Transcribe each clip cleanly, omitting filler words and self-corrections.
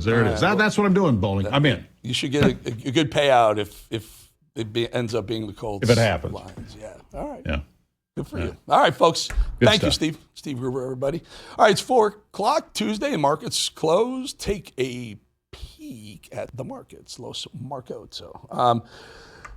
lines. There it is. That's what I'm doing, Bolling. I'm in. You should get a good payout if it ends up being the Colts. If it happens. Lines. Yeah. All right. Yeah. Good for you. All right, folks. Thank you, Steve. Steve Gruber, everybody. All right, it's 4 o'clock Tuesday, and markets closed. Take a peek at the markets. Los Marcos.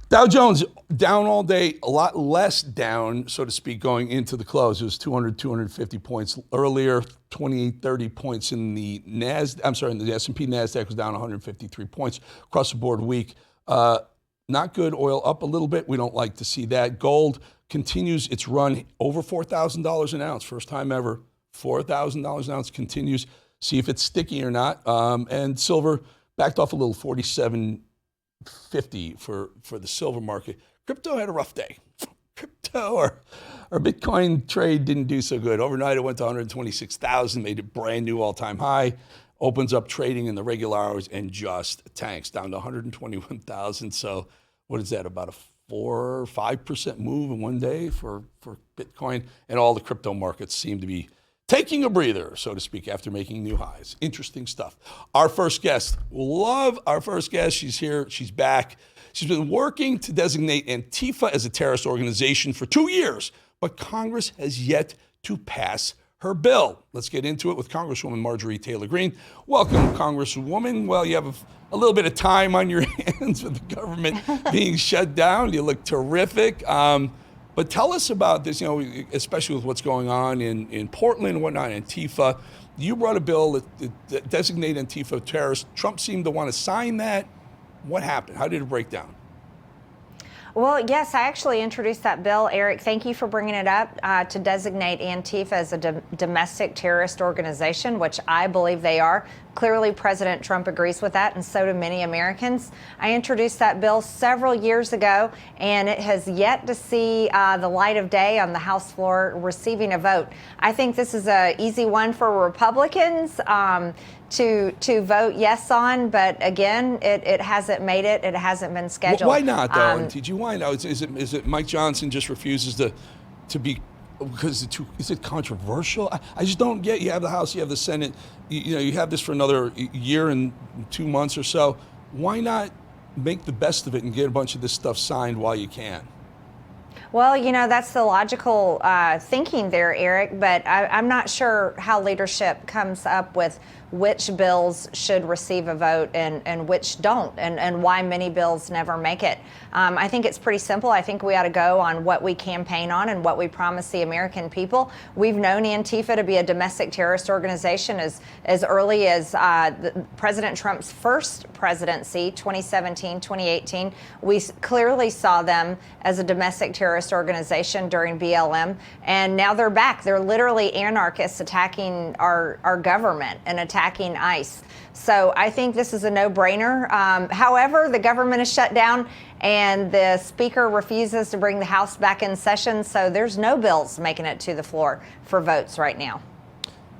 Dow Jones down all day, a lot less down, so to speak, going into the close. It was 200, 250 points earlier, 28, 30 points in the in the S&P. NASDAQ was down 153 points across the board week. Not good. Oil up a little bit. We don't like to see that. Gold continues its run over $4,000 an ounce. First time ever. $4,000 an ounce continues. See if it's sticky or not. And silver backed off a little, 47.50 for the silver market. Crypto had a rough day. Crypto or Bitcoin trade didn't do so good. Overnight, it went to 126,000, made a brand new all-time high. Opens up trading in the regular hours and just tanks down to 121,000. So what is that, about a 4 or 5% move in one day for Bitcoin? And all the crypto markets seem to be taking a breather, so to speak, after making new highs. Interesting stuff. Our first guest, love our first guest. She's here. She's back. She's been working to designate Antifa as a terrorist organization for 2 years, but Congress has yet to pass her bill. Let's get into it with Congresswoman Marjorie Taylor Greene. Welcome, Congresswoman. Well, you have a little bit of time on your hands with the government being shut down. You look terrific. But tell us about this, especially with what's going on in Portland and whatnot, Antifa. You brought a bill that designate Antifa terrorist. Trump seemed to want to sign that. What happened? How did it break down? Well, yes, I actually introduced that bill. Eric, thank you for bringing it up, to designate Antifa as a domestic terrorist organization, which I believe they are. Clearly, President Trump agrees with that, and so do many Americans. I introduced that bill several years ago, and it has yet to see the light of day on the House floor receiving a vote. I think this is an easy one for Republicans to vote yes on, but again, it hasn't made it. It hasn't been scheduled. Why not, though, MTG? Why not? Is it Mike Johnson just refuses to be, because is it controversial? I just don't get. You have the House, you have the Senate. You have this for another year and 2 months or so. Why not make the best of it and get a bunch of this stuff signed while you can? Well, that's the logical thinking there, Eric, but I'm not sure how leadership comes up with which bills should receive a vote and which don't, and why many bills never make it. I think it's pretty simple. I think we ought to go on what we campaign on and what we promise the American people. We've known Antifa to be a domestic terrorist organization as early as President Trump's first presidency, 2017, 2018. We clearly saw them as a domestic terrorist organization during BLM, and now they're back. They're literally anarchists attacking our government and attacking ICE. So I think this is a no-brainer. However, the government is shut down and the speaker refuses to bring the House back in session, so there's no bills making it to the floor for votes right now.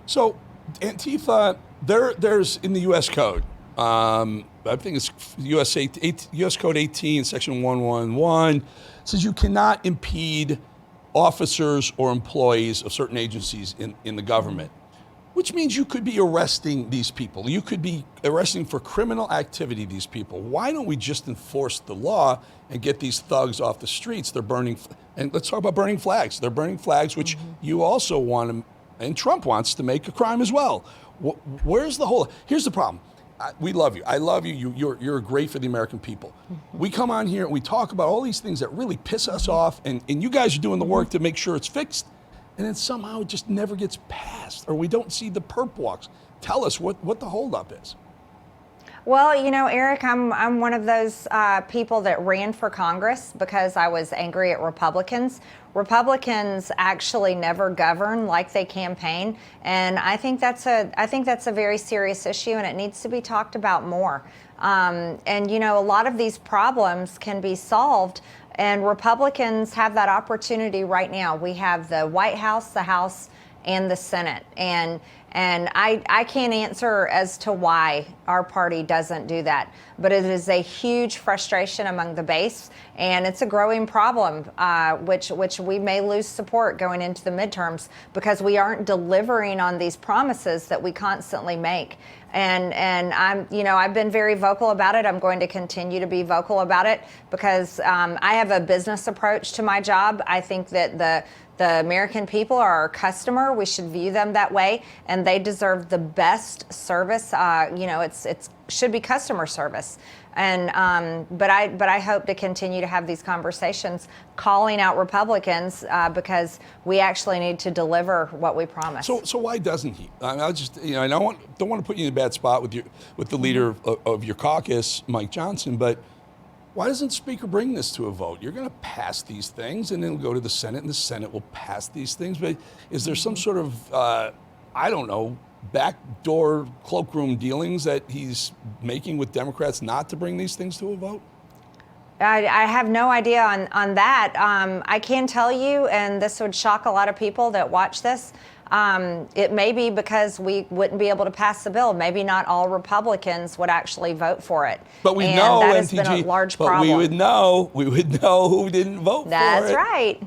So Antifa, there's in the U.S. Code, I think it's U.S. Code 18, Section 111, says you cannot impede officers or employees of certain agencies in the government, which means you could be arresting these people. You could be arresting for criminal activity these people. Why don't we just enforce the law and get these thugs off the streets? They're burning, and let's talk about burning flags. They're burning flags, which you also want to, and Trump wants to make a crime as well. Where's the whole, here's the problem. We love you. I love you. You're great for the American people. We come on here and we talk about all these things that really piss us off, and you guys are doing the work to make sure it's fixed. And then somehow it just never gets passed, or we don't see the perp walks. Tell us what the holdup is. Well, Eric, I'm one of those people that ran for Congress because I was angry at Republicans. Republicans actually never govern like they campaign, and I think that's a very serious issue, and it needs to be talked about more. And a lot of these problems can be solved. And Republicans have that opportunity right now. We have the White House, the House, and the Senate. And I can't answer as to why our party doesn't do that. But it is a huge frustration among the base, and it's a growing problem, which we may lose support going into the midterms because we aren't delivering on these promises that we constantly make. And I've been very vocal about it. I'm going to continue to be vocal about it because I have a business approach to my job. I think that the American people are our customer. We should view them that way, and they deserve the best service. It should be customer service. And but I hope to continue to have these conversations, calling out Republicans because we actually need to deliver what we promise. So why doesn't he? I don't want to put you in a bad spot with the leader of your caucus, Mike Johnson, but why doesn't the Speaker bring this to a vote? You're going to pass these things, and then it'll go to the Senate, and the Senate will pass these things. But is there some sort of backdoor cloakroom dealings that he's making with Democrats not to bring these things to a vote? I have no idea on that. I can tell you, and this would shock a lot of people that watch this, it may be because we wouldn't be able to pass the bill. Maybe not all Republicans would actually vote for it. But we and know, that MTG, has been a large problem. we would know who didn't vote for it. That's right.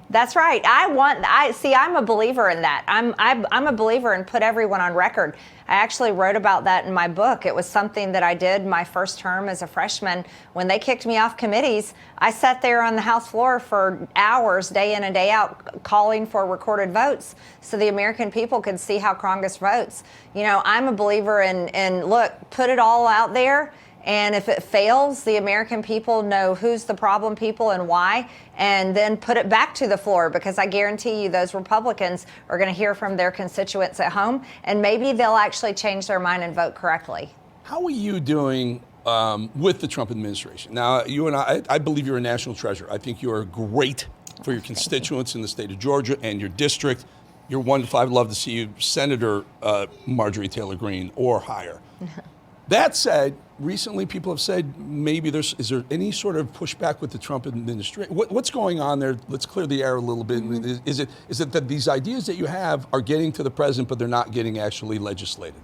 That's right. I'm a believer in that. I'm a believer in put everyone on record. I actually wrote about that in my book. It was something that I did my first term as a freshman. When they kicked me off committees, I sat there on the House floor for hours, day in and day out, calling for recorded votes so the American people could see how Congress votes. I'm a believer in look, put it all out there. And if it fails, the American people know who's the problem people and why, and then put it back to the floor, because I guarantee you those Republicans are going to hear from their constituents at home, and maybe they'll actually change their mind and vote correctly. How are you doing with the Trump administration? Now, you and I believe you're a national treasure. I think you are great for your constituents in the state of Georgia and your district. You're wonderful. I'd love to see you Senator Marjorie Taylor Greene or higher. That said, recently people have said maybe is there any sort of pushback with the Trump administration? What's going on there? Let's clear the air a little bit. Is it that these ideas that you have are getting to the president, but they're not getting actually legislated?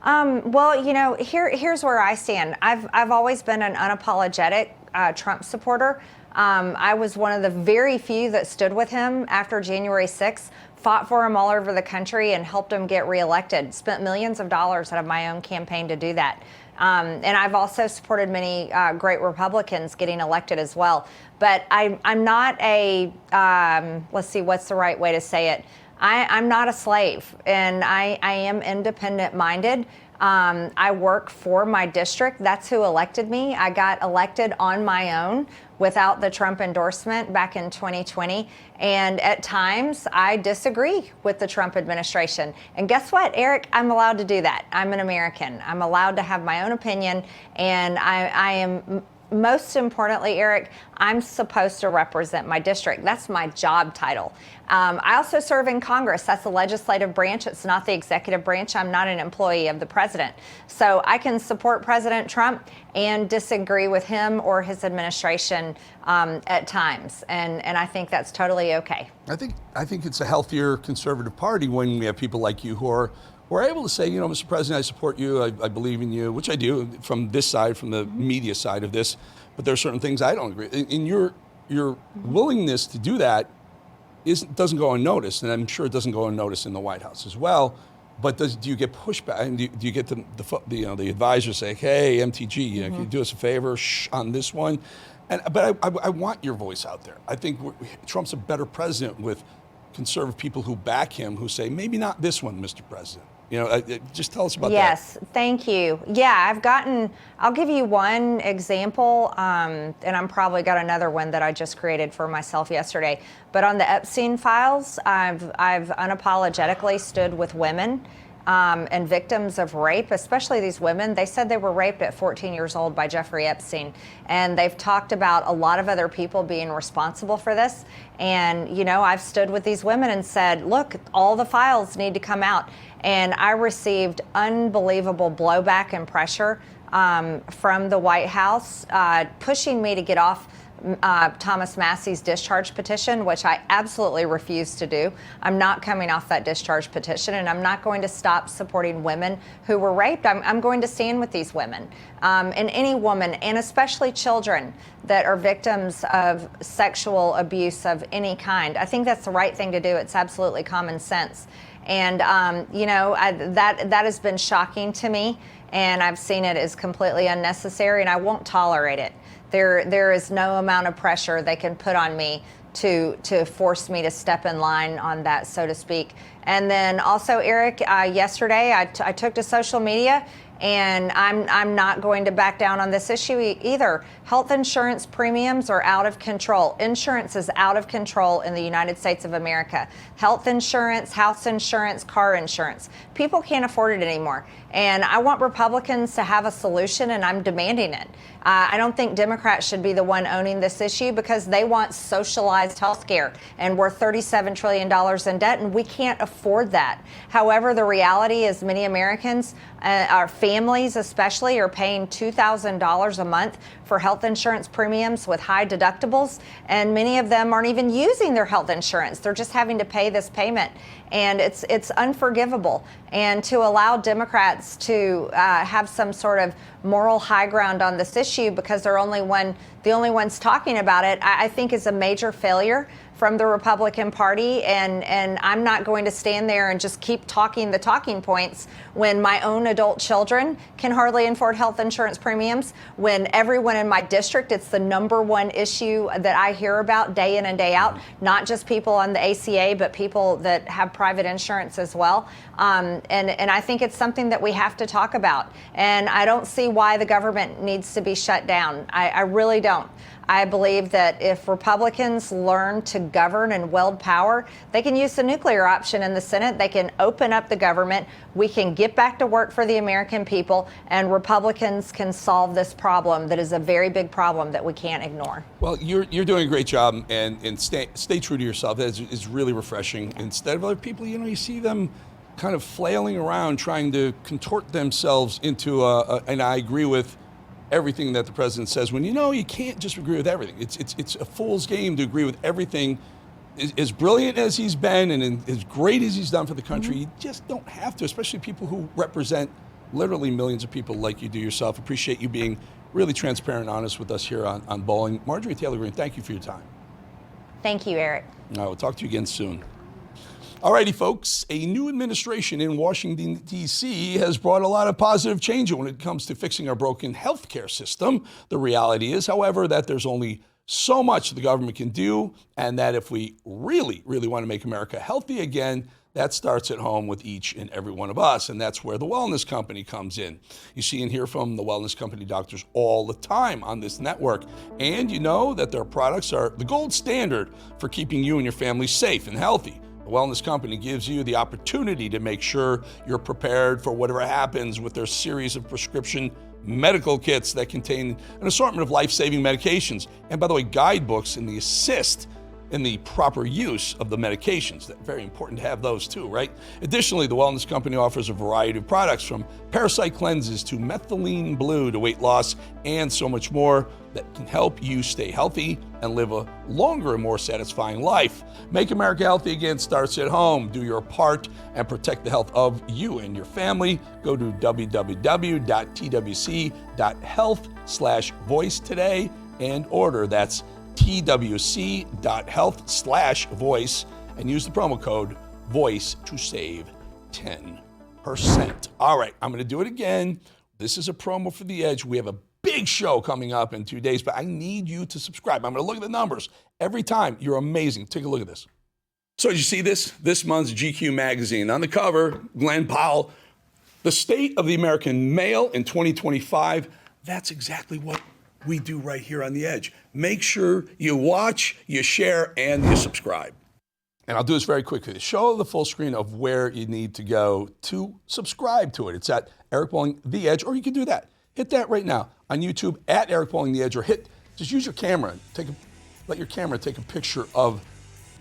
Here's where I stand. I've always been an unapologetic Trump supporter. I was one of the very few that stood with him after January 6th. Fought for him all over the country and helped him get reelected. Spent millions of dollars out of my own campaign to do that. And I've also supported many great Republicans getting elected as well. But I'm not let's see, what's the right way to say it? I'm not a slave, and I am independent-minded. I work for my district. That's who elected me. I got elected on my own without the Trump endorsement back in 2020. And at times, I disagree with the Trump administration. And guess what, Eric? I'm allowed to do that. I'm an American. I'm allowed to have my own opinion. And I am, most importantly, Eric, I'm supposed to represent my district. That's my job title. I also serve in Congress. That's the legislative branch. It's not the executive branch. I'm not an employee of the president. So I can support President Trump and disagree with him or his administration at times. And I think that's totally okay. I think it's a healthier conservative party when we have people like you who are able to say, Mr. President, I support you. I believe in you, which I do from this side, from the media side of this. But there are certain things I don't agree. In your willingness to do that doesn't go unnoticed, and I'm sure it doesn't go unnoticed in the White House as well. But do you get pushback? And do you get the advisors say, "Hey, MTG, can you do us a favor on this one?" But I want your voice out there. I think Trump's a better president with conservative people who back him, who say, maybe not this one, Mr. President. Just tell us about that. Yes, thank you. Yeah, I'll give you one example, and I'm probably got another one that I just created for myself yesterday. But on the Epstein files, I've unapologetically stood with women and victims of rape, especially these women. They said they were raped at 14 years old by Jeffrey Epstein. And they've talked about a lot of other people being responsible for this. And, I've stood with these women and said, look, all the files need to come out. And I received unbelievable blowback and pressure from the White House, pushing me to get off Thomas Massey's discharge petition, which I absolutely refuse to do. I'm not coming off that discharge petition, and I'm not going to stop supporting women who were raped. I'm going to stand with these women and any woman, and especially children that are victims of sexual abuse of any kind. I think that's the right thing to do. It's absolutely common sense. And, that has been shocking to me. And I've seen it as completely unnecessary, and I won't tolerate it. There is no amount of pressure they can put on me to force me to step in line on that, so to speak. And then also, Eric, yesterday I took to social media, and I'm not going to back down on this issue either. Health insurance premiums are out of control. Insurance is out of control in the United States of America. Health insurance, house insurance, car insurance. People can't afford it anymore. And I want Republicans to have a solution, and I'm demanding it. I don't think Democrats should be the one owning this issue, because they want socialized health care, and we're $37 trillion in debt, and we can't afford that. However, the reality is many Americans, our families especially, are paying $2,000 a month for health insurance premiums with high deductibles, and many of them aren't even using their health insurance. They're just having to pay this payment, and it's unforgivable. And to allow Democrats to have some sort of moral high ground on this issue because they're the only ones talking about it, I think is a major failure from the Republican Party, and I'm not going to stand there and just keep talking the talking points when my own adult children can hardly afford health insurance premiums, when everyone in my district, it's the number one issue that I hear about day in and day out, not just people on the ACA, but people that have private insurance as well. And I think it's something that we have to talk about. And I don't see why the government needs to be shut down. I really don't. I believe that if Republicans learn to govern and wield power, they can use the nuclear option in the Senate. They can open up the government. We can get back to work for the American people, and Republicans can solve this problem that is a very big problem that we can't ignore. Well, you're doing a great job, and stay true to yourself. That is really refreshing. Instead of other people, you see them kind of flailing around trying to contort themselves into and I agree with everything that the president says, when you can't just agree with everything. It's a fool's game to agree with everything. As brilliant as he's been and as great as he's done for the country, you just don't have to, especially people who represent literally millions of people like you do yourself. Appreciate you being really transparent and honest with us here on Bolling. Marjorie Taylor Greene, thank you for your time. Thank you, Eric. I will talk to you again soon. All righty, folks. A new administration in Washington, D.C. has brought a lot of positive change when it comes to fixing our broken healthcare system. The reality is, however, that there's only so much the government can do, and that if we really, really want to make America healthy again, that starts at home with each and every one of us, and that's where the Wellness Company comes in. You see and hear from the Wellness Company doctors all the time on this network, and you know that their products are the gold standard for keeping you and your family safe and healthy. The Wellness Company gives you the opportunity to make sure you're prepared for whatever happens with their series of prescription medical kits that contain an assortment of life-saving medications. And by the way, guidebooks and the assist in the proper use of the medications. That's very important to have those too, right? Additionally, the Wellness Company offers a variety of products from parasite cleanses to methylene blue to weight loss and so much more that can help you stay healthy and live a longer and more satisfying life. Make America healthy again starts at home. Do your part and protect the health of you and your family. Go to www.twc.health/voice today and order. That's twc.health/voice and use the promo code VOICE to save 10%. All right, I'm going to do it again. This is a promo for The Edge. We have a big show coming up in 2 days, but I need you to subscribe. I'm going to look at the numbers every time. You're amazing. Take a look at this. So did you see this? This month's GQ magazine. On the cover, Glenn Powell, the state of the American male in 2025. That's exactly what we do right here on The Edge. Make sure you watch, you share, and you subscribe. And I'll do this very quickly. Show the full screen of where you need to go to subscribe to it. It's at Eric Bolling, The Edge, or you can do that. Hit that right now on YouTube at Eric Bolling, The Edge, or just use your camera. Let your camera take a picture of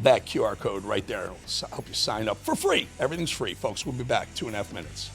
that QR code right there. It'll help you sign up for free. Everything's free, folks. We'll be back 2.5 minutes.